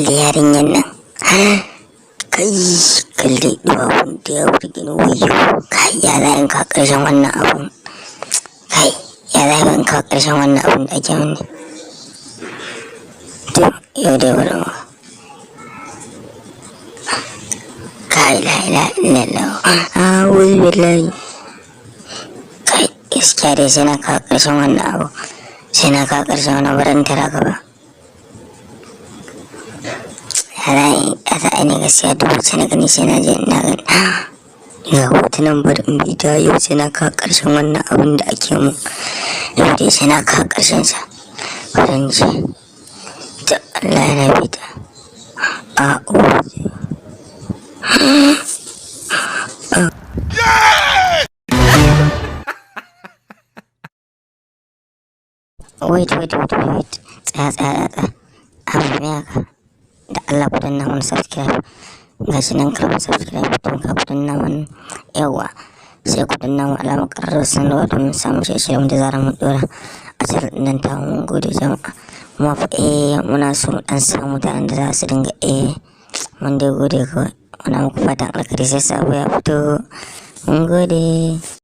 da yarinyan nan. Kai kalle duwawun da ya burge ni wayo. Kai ya za in ka ƙarshen wannan abun. Kai ya za in ka ƙarshen wannan abun da ake mini. To yau dai bari mu. Kai la ilaha illallah. A'udhu billahi. Kai gaskiya dai sai na ka ƙarshen wannan abu. Sai na ka ƙarshen wannan baran tara gaba. Ya ne gaskiya duk wacce na gani sai na je ina gani. Ga hotunan bari in bi ta yau sai na ka ƙarshen wannan abun da ake mu. Yau dai sai na ka ƙarshen sa. Baran ji. To Allah ya rabe ta. Wait. Tsaya. Abu me haka? Da Allah ku danna mana subscribe. Gashi nan karɓar subscribe to ka ku danna mana yawa. Sai ku danna mu alamar ƙararrawar sanarwa domin samun shirye-shiryen da zarar mun ɗora a channel nan ta mun gode jama'a. Kuma fa muna so mu dan samu mutanen da za su dinga mun dai gode kawai. Muna muku fatan alkhairi sai sabo ya fito. Mun gode.